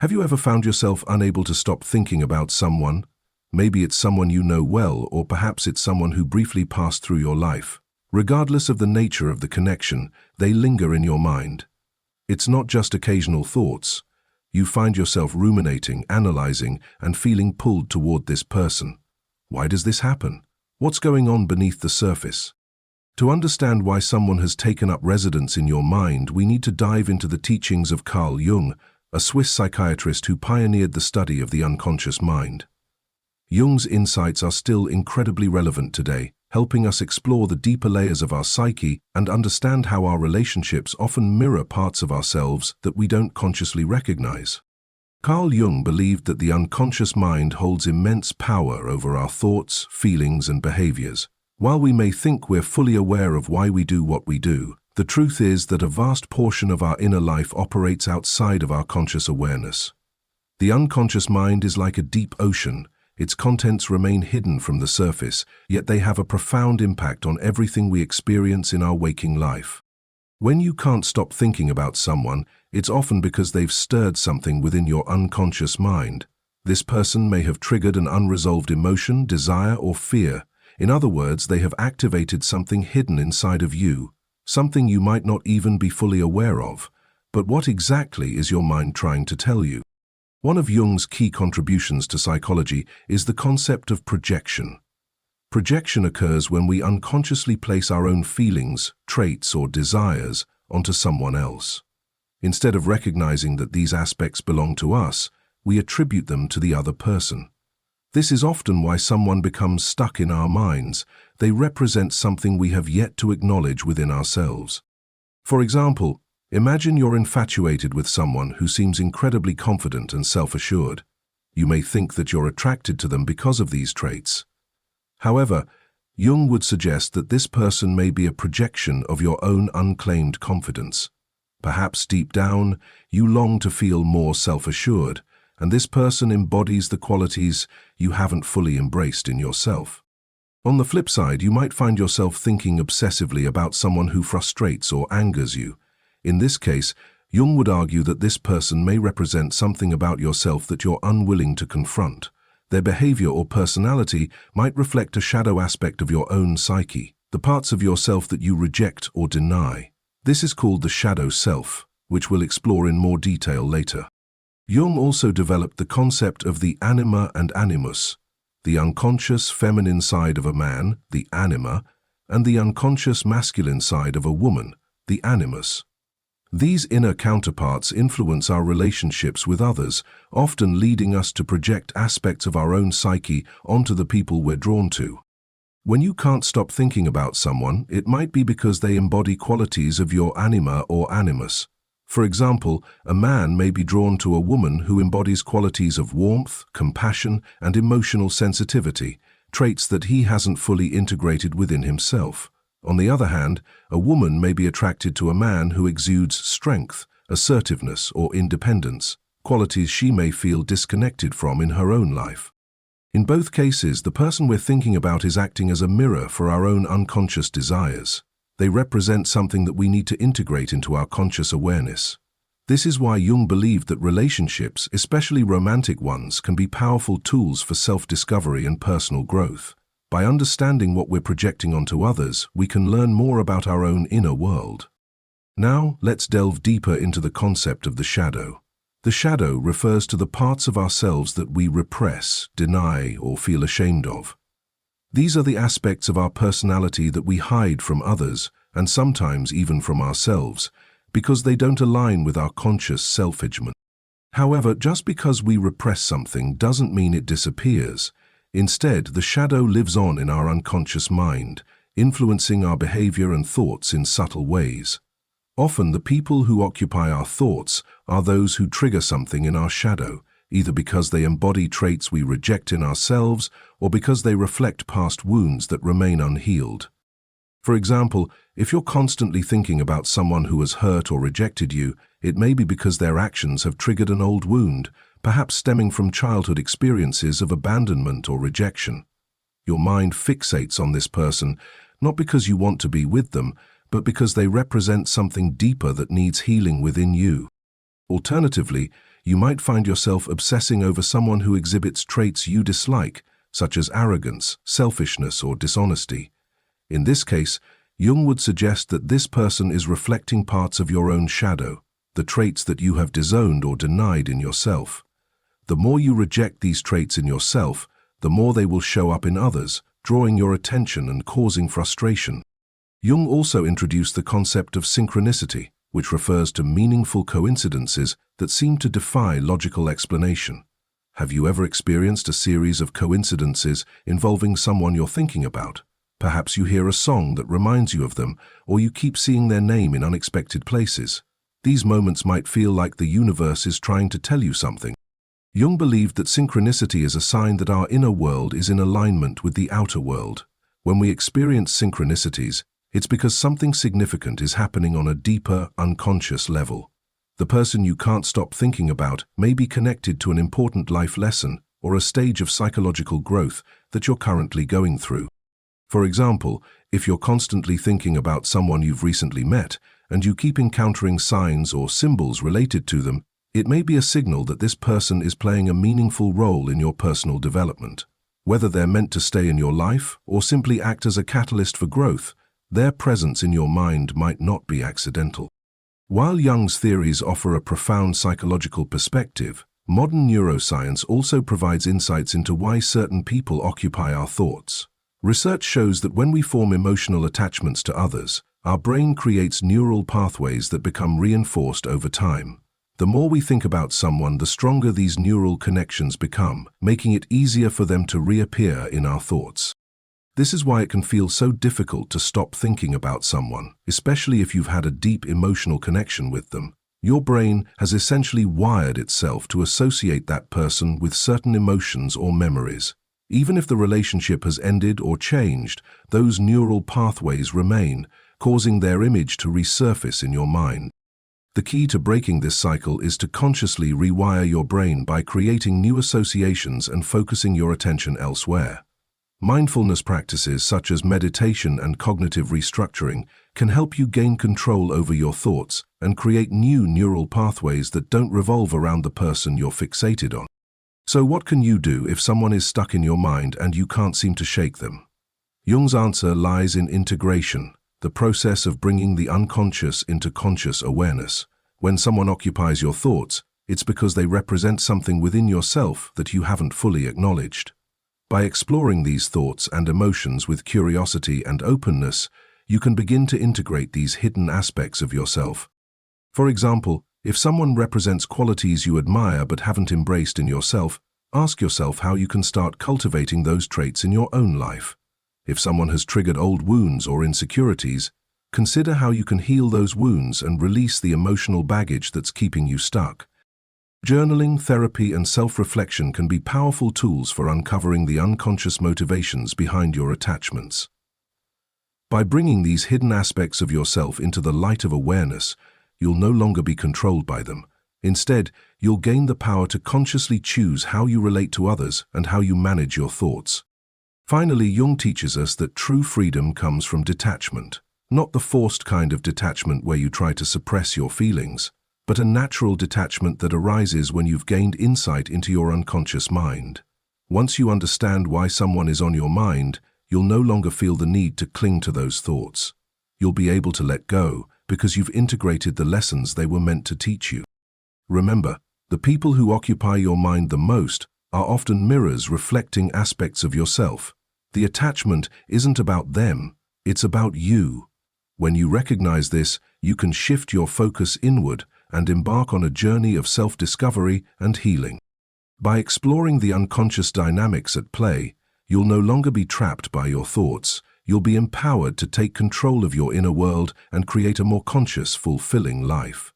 Have you ever found yourself unable to stop thinking about someone? Maybe it's someone you know well, or perhaps it's someone who briefly passed through your life. Regardless of the nature of the connection, they linger in your mind. It's not just occasional thoughts. You find yourself ruminating, analyzing, and feeling pulled toward this person. Why does this happen? What's going on beneath the surface? To understand why someone has taken up residence in your mind, we need to dive into the teachings of Carl Jung, a Swiss psychiatrist who pioneered the study of the unconscious mind. Jung's insights are still incredibly relevant today, helping us explore the deeper layers of our psyche and understand how our relationships often mirror parts of ourselves that we don't consciously recognize. Carl Jung believed that the unconscious mind holds immense power over our thoughts, feelings, and behaviors. While we may think we're fully aware of why we do what we do, the truth is that a vast portion of our inner life operates outside of our conscious awareness. The unconscious mind is like a deep ocean. Its contents remain hidden from the surface, yet they have a profound impact on everything we experience in our waking life. When you can't stop thinking about someone, it's often because they've stirred something within your unconscious mind. This person may have triggered an unresolved emotion, desire, or fear. In other words, they have activated something hidden inside of you, something you might not even be fully aware of. But what exactly is your mind trying to tell you? One of Jung's key contributions to psychology is the concept of projection. Projection occurs when we unconsciously place our own feelings, traits, or desires onto someone else. Instead of recognizing that these aspects belong to us, we attribute them to the other person. This is often why someone becomes stuck in our minds. They represent something we have yet to acknowledge within ourselves. For example, imagine you're infatuated with someone who seems incredibly confident and self-assured. You may think that you're attracted to them because of these traits. However, Jung would suggest that this person may be a projection of your own unclaimed confidence. Perhaps deep down, you long to feel more self-assured, and this person embodies the qualities you haven't fully embraced in yourself. On the flip side, you might find yourself thinking obsessively about someone who frustrates or angers you. In this case, Jung would argue that this person may represent something about yourself that you're unwilling to confront. Their behavior or personality might reflect a shadow aspect of your own psyche, the parts of yourself that you reject or deny. This is called the shadow self, which we'll explore in more detail later. Jung also developed the concept of the Anima and Animus, the unconscious feminine side of a man, the Anima, and the unconscious masculine side of a woman, the Animus. These inner counterparts influence our relationships with others, often leading us to project aspects of our own psyche onto the people we're drawn to. When you can't stop thinking about someone, it might be because they embody qualities of your anima or animus. For example, a man may be drawn to a woman who embodies qualities of warmth, compassion, and emotional sensitivity, traits that he hasn't fully integrated within himself. On the other hand, a woman may be attracted to a man who exudes strength, assertiveness, or independence, qualities she may feel disconnected from in her own life. In both cases, the person we're thinking about is acting as a mirror for our own unconscious desires. They represent something that we need to integrate into our conscious awareness. This is why Jung believed that relationships, especially romantic ones, can be powerful tools for self-discovery and personal growth. By understanding what we're projecting onto others, we can learn more about our own inner world. Now, let's delve deeper into the concept of the shadow. The shadow refers to the parts of ourselves that we repress, deny, or feel ashamed of. These are the aspects of our personality that we hide from others, and sometimes even from ourselves, because they don't align with our conscious self-image. However, just because we repress something doesn't mean it disappears. Instead, the shadow lives on in our unconscious mind, influencing our behavior and thoughts in subtle ways. Often, the people who occupy our thoughts are those who trigger something in our shadow, either because they embody traits we reject in ourselves or because they reflect past wounds that remain unhealed. For example, if you're constantly thinking about someone who has hurt or rejected you, it may be because their actions have triggered an old wound, perhaps stemming from childhood experiences of abandonment or rejection. Your mind fixates on this person, not because you want to be with them, but because they represent something deeper that needs healing within you. Alternatively, you might find yourself obsessing over someone who exhibits traits you dislike, such as arrogance, selfishness, or dishonesty. In this case, Jung would suggest that this person is reflecting parts of your own shadow, the traits that you have disowned or denied in yourself. The more you reject these traits in yourself, the more they will show up in others, drawing your attention and causing frustration. Jung also introduced the concept of synchronicity, which refers to meaningful coincidences that seem to defy logical explanation. Have you ever experienced a series of coincidences involving someone you're thinking about? Perhaps you hear a song that reminds you of them, or you keep seeing their name in unexpected places. These moments might feel like the universe is trying to tell you something. Jung believed that synchronicity is a sign that our inner world is in alignment with the outer world. When we experience synchronicities, it's because something significant is happening on a deeper, unconscious level. The person you can't stop thinking about may be connected to an important life lesson or a stage of psychological growth that you're currently going through. For example, if you're constantly thinking about someone you've recently met and you keep encountering signs or symbols related to them, it may be a signal that this person is playing a meaningful role in your personal development. Whether they're meant to stay in your life or simply act as a catalyst for growth, their presence in your mind might not be accidental. While Jung's theories offer a profound psychological perspective, modern neuroscience also provides insights into why certain people occupy our thoughts. Research shows that when we form emotional attachments to others, our brain creates neural pathways that become reinforced over time. The more we think about someone, the stronger these neural connections become, making it easier for them to reappear in our thoughts. This is why it can feel so difficult to stop thinking about someone, especially if you've had a deep emotional connection with them. Your brain has essentially wired itself to associate that person with certain emotions or memories. Even if the relationship has ended or changed, those neural pathways remain, causing their image to resurface in your mind. The key to breaking this cycle is to consciously rewire your brain by creating new associations and focusing your attention elsewhere. Mindfulness practices such as meditation and cognitive restructuring can help you gain control over your thoughts and create new neural pathways that don't revolve around the person you're fixated on. So what can you do if someone is stuck in your mind and you can't seem to shake them? Jung's answer lies in integration, the process of bringing the unconscious into conscious awareness. When someone occupies your thoughts, it's because they represent something within yourself that you haven't fully acknowledged. By exploring these thoughts and emotions with curiosity and openness, you can begin to integrate these hidden aspects of yourself. For example, if someone represents qualities you admire but haven't embraced in yourself, ask yourself how you can start cultivating those traits in your own life. If someone has triggered old wounds or insecurities, consider how you can heal those wounds and release the emotional baggage that's keeping you stuck. Journaling, therapy, and self-reflection can be powerful tools for uncovering the unconscious motivations behind your attachments. By bringing these hidden aspects of yourself into the light of awareness, you'll no longer be controlled by them. Instead, you'll gain the power to consciously choose how you relate to others and how you manage your thoughts. Finally, Jung teaches us that true freedom comes from detachment, not the forced kind of detachment where you try to suppress your feelings, but a natural detachment that arises when you've gained insight into your unconscious mind. Once you understand why someone is on your mind, you'll no longer feel the need to cling to those thoughts. You'll be able to let go because you've integrated the lessons they were meant to teach you. Remember, the people who occupy your mind the most are often mirrors reflecting aspects of yourself. The attachment isn't about them, it's about you. When you recognize this, you can shift your focus inward and embark on a journey of self-discovery and healing. By exploring the unconscious dynamics at play, you'll no longer be trapped by your thoughts. You'll be empowered to take control of your inner world and create a more conscious, fulfilling life.